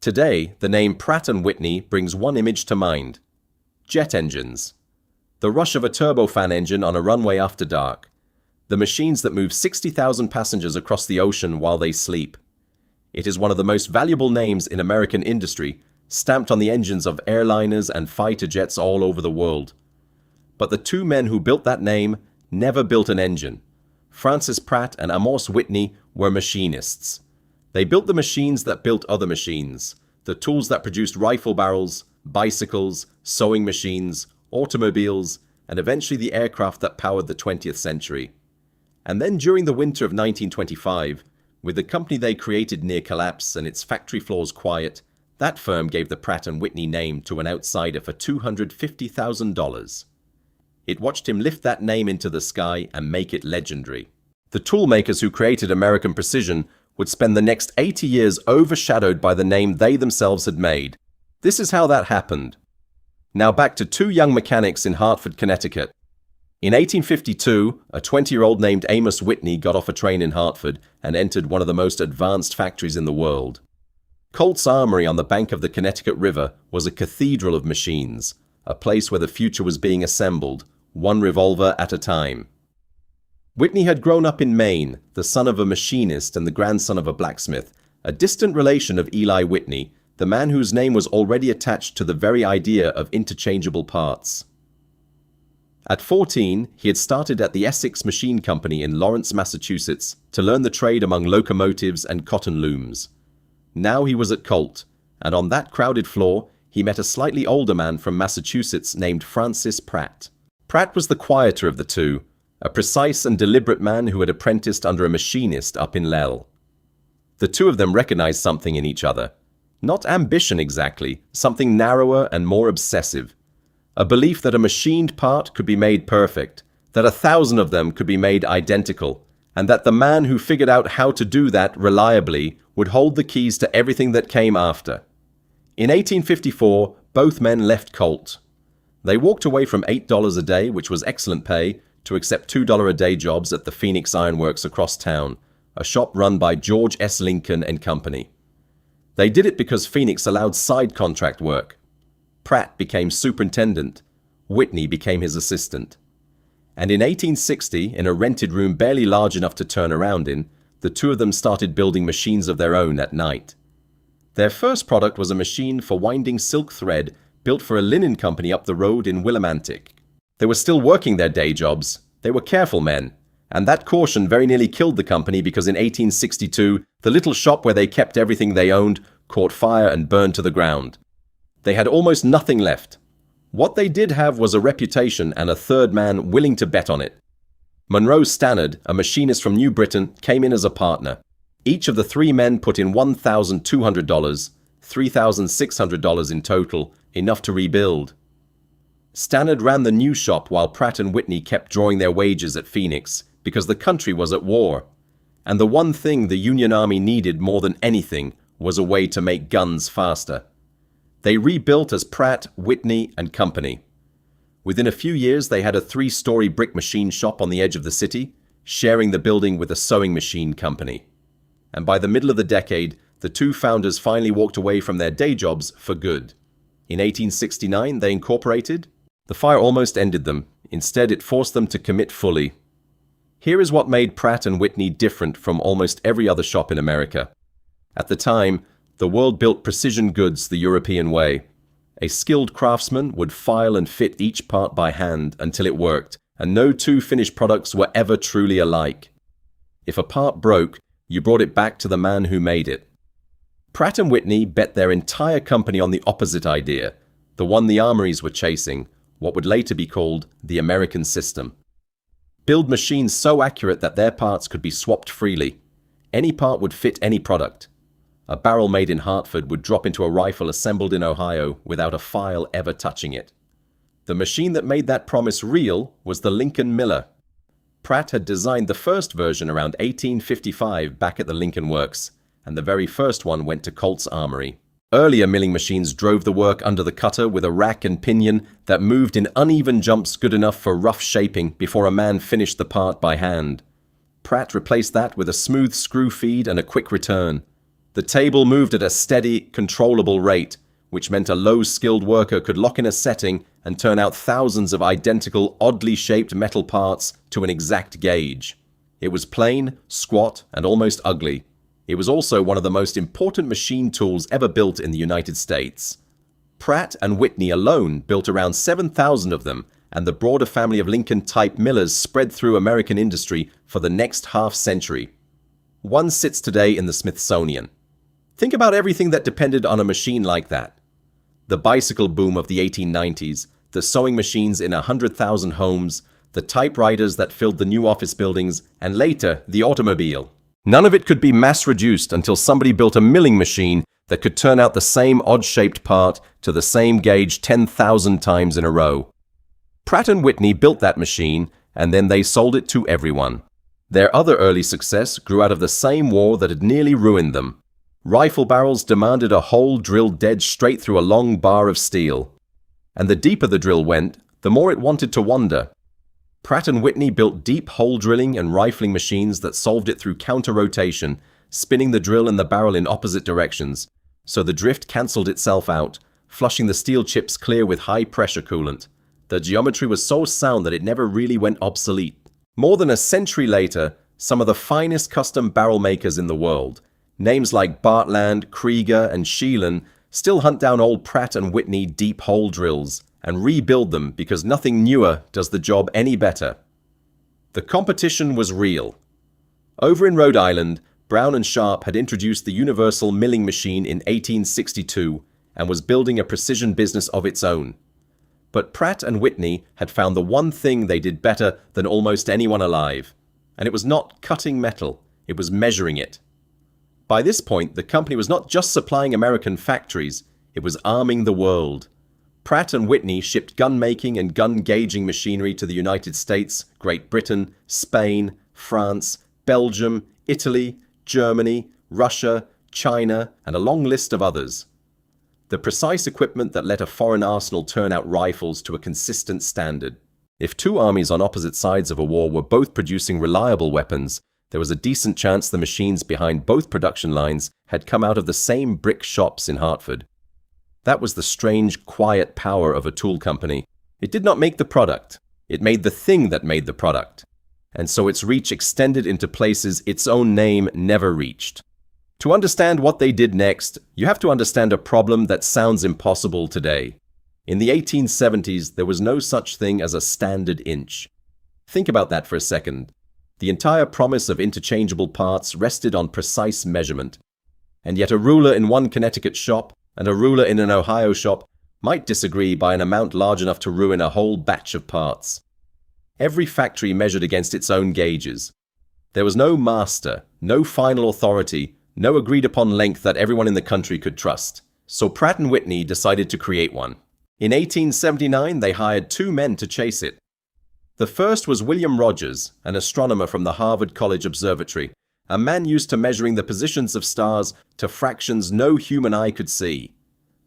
Today, the name Pratt and Whitney brings one image to mind: jet engines. The rush of a turbofan engine on a runway after dark. The machines that move 60,000 passengers across the ocean while they sleep. It is one of the most valuable names in American industry, stamped on the engines of airliners and fighter jets all over the world. But the two men who built that name never built an engine. Francis Pratt and Amos Whitney were machinists. They built the machines that built other machines, the tools that produced rifle barrels, bicycles, sewing machines, automobiles, and eventually the aircraft that powered the 20th century. And then during the winter of 1925, with the company they created near collapse and its factory floors quiet, that firm gave the Pratt and Whitney name to an outsider for $250,000. It watched him lift that name into the sky and make it legendary. The toolmakers who created American precision would spend the next 80 years overshadowed by the name they themselves had made. This is how that happened. Now back to two young mechanics in Hartford, Connecticut. In 1852, a 20-year-old named Amos Whitney got off a train in Hartford and entered one of the most advanced factories in the world. Colt's Armory on the bank of the Connecticut River was a cathedral of machines, a place where the future was being assembled, one revolver at a time. Whitney had grown up in Maine, the son of a machinist and the grandson of a blacksmith, a distant relation of Eli Whitney, the man whose name was already attached to the very idea of interchangeable parts. At 14, he had started at the Essex Machine Company in Lawrence, Massachusetts, to learn the trade among locomotives and cotton looms. Now he was at Colt, and on that crowded floor, he met a slightly older man from Massachusetts named Francis Pratt. Pratt was the quieter of the two, a precise and deliberate man who had apprenticed under a machinist up in Lell. The two of them recognized something in each other. Not ambition exactly, something narrower and more obsessive. A belief that a machined part could be made perfect, that 1,000 of them could be made identical, and that the man who figured out how to do that reliably would hold the keys to everything that came after. In 1854, both men left Colt. They walked away from $8 a day, which was excellent pay, to accept $2 a day jobs at the Phoenix Iron Works across town, a shop run by George S. Lincoln and Company. They did it because Phoenix allowed side contract work. Pratt became superintendent. Whitney became his assistant. And in 1860, in a rented room barely large enough to turn around in, the two of them started building machines of their own at night. Their first product was a machine for winding silk thread built for a linen company up the road in Willimantic. They were still working their day jobs. They were careful men. And that caution very nearly killed the company because in 1862, the little shop where they kept everything they owned caught fire and burned to the ground. They had almost nothing left. What they did have was a reputation and a third man willing to bet on it. Monroe Stannard, a machinist from New Britain, came in as a partner. Each of the three men put in $1,200, $3,600 in total, enough to rebuild. Stannard ran the new shop while Pratt and Whitney kept drawing their wages at Phoenix because the country was at war. And the one thing the Union Army needed more than anything was a way to make guns faster. They rebuilt as Pratt, Whitney, and Company. Within a few years, they had a 3-story brick machine shop on the edge of the city, sharing the building with a sewing machine company. And by the middle of the decade, the two founders finally walked away from their day jobs for good. In 1869, they incorporated. The fire almost ended them. Instead, it forced them to commit fully. Here is what made Pratt and Whitney different from almost every other shop in America. At the time, the world built precision goods the European way. A skilled craftsman would file and fit each part by hand until it worked, and no two finished products were ever truly alike. If a part broke, you brought it back to the man who made it. Pratt and Whitney bet their entire company on the opposite idea, the one the armories were chasing, what would later be called the American system. Build machines so accurate that their parts could be swapped freely. Any part would fit any product. A barrel made in Hartford would drop into a rifle assembled in Ohio without a file ever touching it. The machine that made that promise real was the Lincoln Miller. Pratt had designed the first version around 1855 back at the Lincoln Works, and the very first one went to Colt's Armory. Earlier milling machines drove the work under the cutter with a rack and pinion that moved in uneven jumps good enough for rough shaping before a man finished the part by hand. Pratt replaced that with a smooth screw feed and a quick return. The table moved at a steady, controllable rate, which meant a low-skilled worker could lock in a setting and turn out thousands of identical, oddly shaped metal parts to an exact gauge. It was plain, squat, and almost ugly. It was also one of the most important machine tools ever built in the United States. Pratt and Whitney alone built around 7,000 of them, and the broader family of Lincoln-type millers spread through American industry for the next half-century. One sits today in the Smithsonian. Think about everything that depended on a machine like that. The bicycle boom of the 1890s, the sewing machines in 100,000 homes, the typewriters that filled the new office buildings, and later, the automobile. None of it could be mass-reduced until somebody built a milling machine that could turn out the same odd-shaped part to the same gauge 10,000 times in a row. Pratt and Whitney built that machine, and then they sold it to everyone. Their other early success grew out of the same war that had nearly ruined them. Rifle barrels demanded a hole drilled dead straight through a long bar of steel. And the deeper the drill went, the more it wanted to wander. Pratt and Whitney built deep hole drilling and rifling machines that solved it through counter-rotation, spinning the drill and the barrel in opposite directions, so the drift cancelled itself out, flushing the steel chips clear with high-pressure coolant. The geometry was so sound that it never really went obsolete. More than a century later, some of the finest custom barrel makers in the world, names like Bartland, Krieger, and Scheelen, still hunt down old Pratt and Whitney deep hole drills and rebuild them because nothing newer does the job any better. The competition was real. Over in Rhode Island, Brown and Sharp had introduced the universal milling machine in 1862 and was building a precision business of its own. But Pratt and Whitney had found the one thing they did better than almost anyone alive, and it was not cutting metal, it was measuring it. By this point, the company was not just supplying American factories, it was arming the world. Pratt and Whitney shipped gun-making and gun-gauging machinery to the United States, Great Britain, Spain, France, Belgium, Italy, Germany, Russia, China, and a long list of others. The precise equipment that let a foreign arsenal turn out rifles to a consistent standard. If two armies on opposite sides of a war were both producing reliable weapons, there was a decent chance the machines behind both production lines had come out of the same brick shops in Hartford. That was the strange, quiet power of a tool company. It did not make the product. It made the thing that made the product. And so its reach extended into places its own name never reached. To understand what they did next, you have to understand a problem that sounds impossible today. In the 1870s, there was no such thing as a standard inch. Think about that for a second. The entire promise of interchangeable parts rested on precise measurement. And yet a ruler in one Connecticut shop and a ruler in an Ohio shop might disagree by an amount large enough to ruin a whole batch of parts. Every factory measured against its own gauges. There was no master, no final authority, no agreed-upon length that everyone in the country could trust. So Pratt and Whitney decided to create one. In 1879, they hired two men to chase it. The first was William Rogers, an astronomer from the Harvard College Observatory, a man used to measuring the positions of stars to fractions no human eye could see.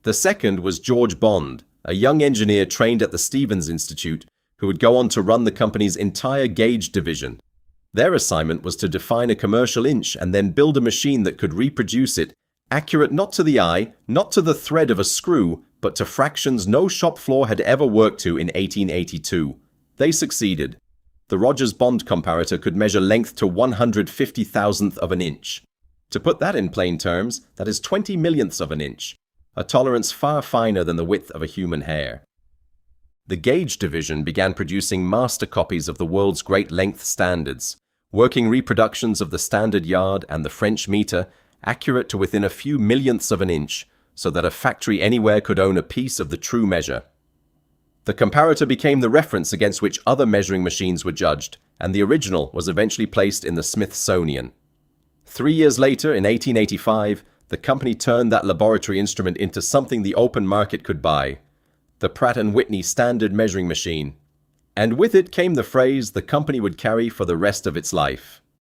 The second was George Bond, a young engineer trained at the Stevens Institute, who would go on to run the company's entire gauge division. Their assignment was to define a commercial inch and then build a machine that could reproduce it, accurate not to the eye, not to the thread of a screw, but to fractions no shop floor had ever worked to in 1882. They succeeded. The Rogers-Bond comparator could measure length to 150,000th of an inch. To put that in plain terms, that is 20 millionths of an inch, a tolerance far finer than the width of a human hair. The gauge division began producing master copies of the world's great length standards, working reproductions of the standard yard and the French meter, accurate to within a few millionths of an inch, so that a factory anywhere could own a piece of the true measure. The comparator became the reference against which other measuring machines were judged, and the original was eventually placed in the Smithsonian. 3 years later, in 1885, the company turned that laboratory instrument into something the open market could buy, the Pratt and Whitney standard measuring machine. And with it came the phrase the company would carry for the rest of its life.